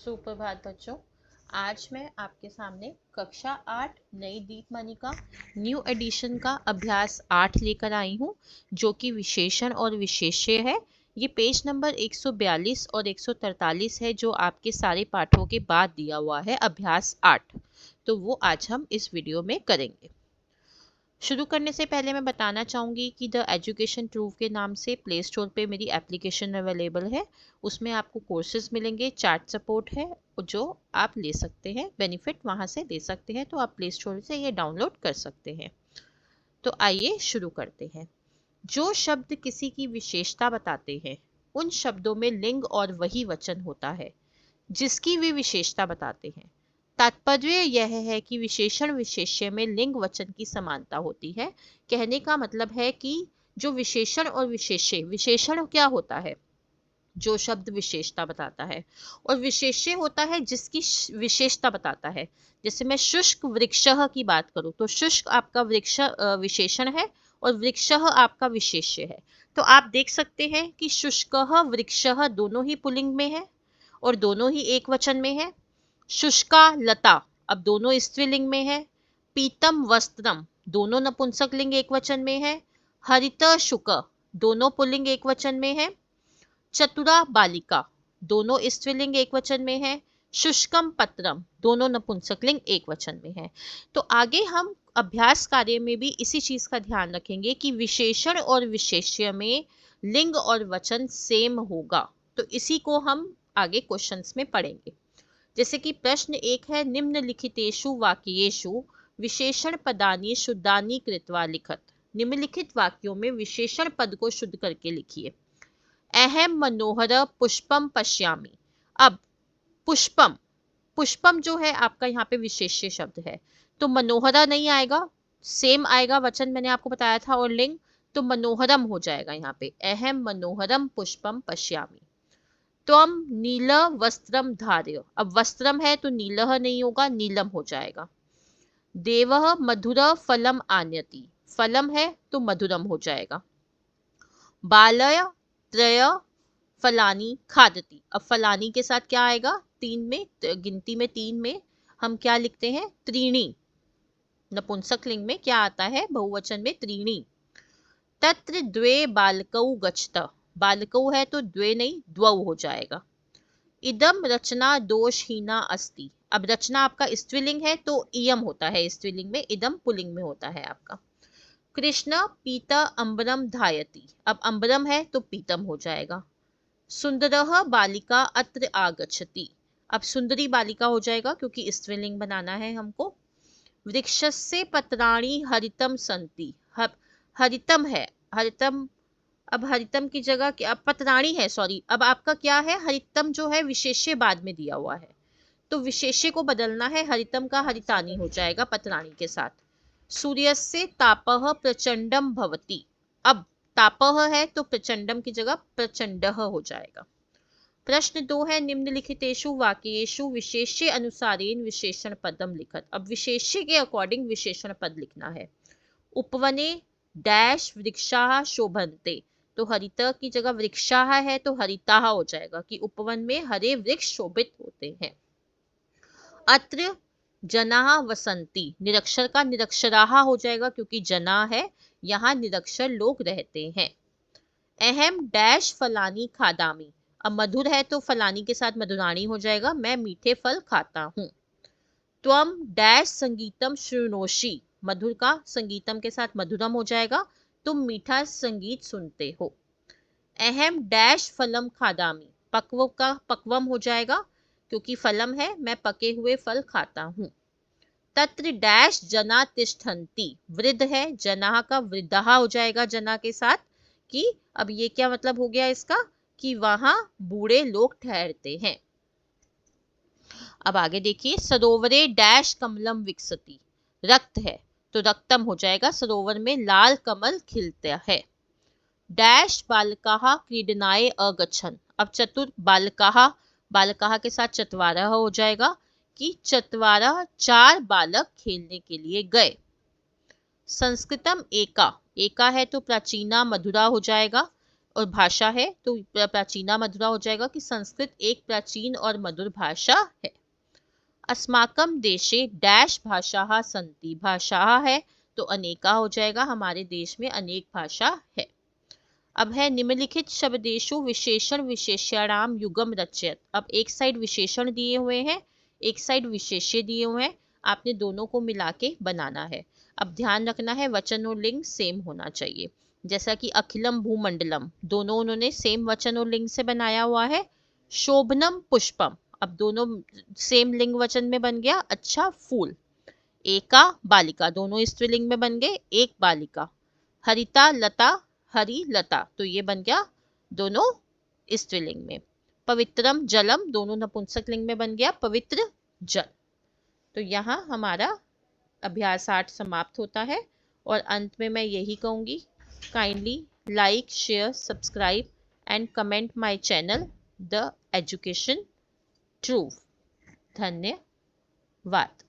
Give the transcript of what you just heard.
सुप्रभात बच्चों। आज मैं आपके सामने कक्षा 8 नई दीपमालिका न्यू एडिशन का अभ्यास 8 लेकर आई हूँ, जो कि विशेषण और विशेष्य है। ये पेज नंबर 142 और 143 है, जो आपके सारे पाठों के बाद दिया हुआ है अभ्यास 8। तो वो आज हम इस वीडियो में करेंगे। शुरू करने से पहले मैं बताना चाहूँगी कि द एजुकेशन ट्रूव के नाम से प्ले स्टोर पे मेरी एप्लीकेशन अवेलेबल है। उसमें आपको कोर्सेज मिलेंगे, चैट सपोर्ट है जो आप ले सकते हैं, बेनिफिट वहाँ से ले सकते हैं। तो आप प्ले स्टोर से ये डाउनलोड कर सकते हैं। तो आइए शुरू करते हैं। जो शब्द किसी की विशेषता बताते हैं उन शब्दों में लिंग और वही वचन होता है जिसकी वे विशेषता बताते हैं। तात्पर्य यह है कि विशेषण विशेष्य में लिंग वचन की समानता होती है। कहने का मतलब है कि जो विशेषण और विशेष्य, विशेषण क्या होता है? जो शब्द विशेषता बताता है, और विशेष्य होता है जिसकी विशेषता बताता है। जैसे मैं शुष्क वृक्षः की बात करूं तो शुष्क आपका वृक्ष विशेषण है और वृक्षः आपका विशेष्य है। तो आप देख सकते हैं कि शुष्कः वृक्षः दोनों ही पुल्लिंग में है और दोनों ही एक वचन में है। शुष्का लता अब दोनों स्त्रीलिंग में है। पीतम वस्त्रम दोनों नपुंसक लिंग एक वचन में है। हरित शुक दोनों पुल्लिंग एक वचन में है। चतुरा बालिका दोनों स्त्रीलिंग एक वचन में है। शुष्कम पत्रम दोनों नपुंसकलिंग एक वचन में है। तो आगे हम अभ्यास कार्य में भी इसी चीज का ध्यान रखेंगे कि विशेषण और विशेष्य में लिंग और वचन सेम होगा। तो इसी को हम आगे क्वेश्चंस में पढ़ेंगे। जैसे कि प्रश्न 1 है, निम्नलिखितेषु वाक्येषु विशेषण पदानि शुद्धानि कृत्वा लिखत। निम्नलिखित वाक्यों में विशेषण पद को शुद्ध करके लिखिए। अहम मनोहर पुष्पम पश्यामि। अब पुष्पम, पुष्पम जो है आपका यहाँ पे विशेष्य शब्द है, तो मनोहरा नहीं आएगा, सेम आएगा वचन, मैंने आपको बताया था, और लिंग तो मनोहरम हो जाएगा यहाँ पे। अहम मनोहरम पुष्पम पश्यामि। त्वम नील वस्त्रम धार्य, अब वस्त्रम है तो नीलह नहीं होगा, नीलम हो जाएगा। देवः मधुर फलम आनयति, फलम है तो मधुरम हो जाएगा। बालय त्रय फलानी खादती, अब फलानी के साथ क्या आएगा? 3 में, गिनती में 3 में हम क्या लिखते हैं? त्रीणी। नपुंसक लिंग में क्या आता है? बहुवचन में त्रीणी। तत्र द्वे बालकौ गच्छत, बालकौ है तो द्वे नहीं द्वौ हो जाएगा। इदम रचना दोषहीना अस्ति, अब रचना आपका स्त्रीलिंग है तो इयम होता है स्त्रीलिंग में, इदम पुल्लिंग में होता है आपका। कृष्ण पीता अंबरम धायति, अब अंबरम है तो पीतम हो जाएगा। सुंदरः बालिका अत्र आगच्छति, अब सुंदरी बालिका हो जाएगा क्योंकि स्त्रीलिंग बनाना है हमको। वृक्षस्य पत्राणि हरितम सन्ति, हरितम है, हरितम, अब हरितम की जगह क्या पत्राणी है, सॉरी, अब आपका क्या है? हरितम जो है विशेष्य बाद में दिया हुआ है, तो विशेष्य को बदलना है, हरितम का हरितानी हो जाएगा पत्राणी के साथ। सूर्यस्य तापः प्रचंडम भवति, अब तापः है तो प्रचंडम की जगह प्रचंडः हो जाएगा। प्रश्न 2 है, निम्नलिखितेषु वाक्येषु विशेष्य अनुसारेण विशेषण पदम लिखत, अब विशेष्य के अकॉर्डिंग विशेषण पद लिखना है। उपवने डैश वृक्षाः शोभन्ते, तो हरित की जगह वृक्षाः है तो हरिताः हो जाएगा कि उपवन में हरे वृक्ष शोभित होते हैं। अत्र जनाः वसन्ति, निरक्षर का निरक्षराः हो जाएगा क्योंकि जना है, यहाँ निरक्षर लोग रहते हैं। अहम डैश फलानी खादामी, अब मधुर है तो फलानी के साथ मधुराणी हो जाएगा, मैं मीठे फल खाता हूँ। त्वम डैश संगीतम शृणोषि, मधुर का संगीतम के साथ मधुरम हो जाएगा, तुम मीठा संगीत सुनते हो। अहम डैश फलम खादामी, पक्व का पक्वम हो जाएगा क्योंकि फलम है, मैं पके हुए फल खाता हूँ। तत्र डैश जना तिष्ठन्ति, वृद्ध है, जना का वृद्धा हो जाएगा जना के साथ, कि अब ये क्या मतलब हो गया इसका? कि वहां बूढ़े लोग ठहरते हैं। अब आगे देखिए, सरोवरे डैश कमलम विकसति, रक्त है तो रक्तम हो जाएगा, सरोवर में लाल कमल खिलता है। डैश बालकाः क्रीडनाय अगच्छन्, अब चतुर बालकाः, बालकाः के साथ चत्वारः हो जाएगा कि चत्वारः 4 बालक खेलने के लिए गए। संस्कृतम एका, एका है तो प्राचीना मधुरा हो जाएगा, और भाषा है तो प्राचीना मधुरा हो जाएगा कि संस्कृत एक प्राचीन और मधुर भाषा है। अस्माकं देशे डैश भाषाः सन्ति, भाषा है तो अनेका हो जाएगा, हमारे देश में अनेक भाषा है। अब है निम्नलिखित शब्देषु विशेषण विशेष्याणाम युगम रचयत। अब एक साइड विशेषण दिए हुए हैं, एक साइड विशेष्य दिए हुए हैं, आपने दोनों को मिला के बनाना है। अब ध्यान रखना है वचन और लिंग सेम होना चाहिए, जैसा कि अखिलम भूमंडलम दोनों उन्होंने सेम वचन और लिंग से बनाया हुआ है। शोभनम पुष्पम, अब दोनों सेम लिंग वचन में बन गया, अच्छा फूल। एका बालिका, दोनों स्त्रीलिंग में बन गए, एक बालिका। हरिता लता, हरी लता, तो ये बन गया दोनों स्त्रीलिंग में। पवित्रम जलम, दोनों नपुंसक लिंग में बन गया पवित्र जल। तो यहाँ हमारा अभ्यास 8 समाप्त होता है और अंत में मैं यही कहूँगी, kindly like share subscribe and comment my channel the education truth. धन्यवाद।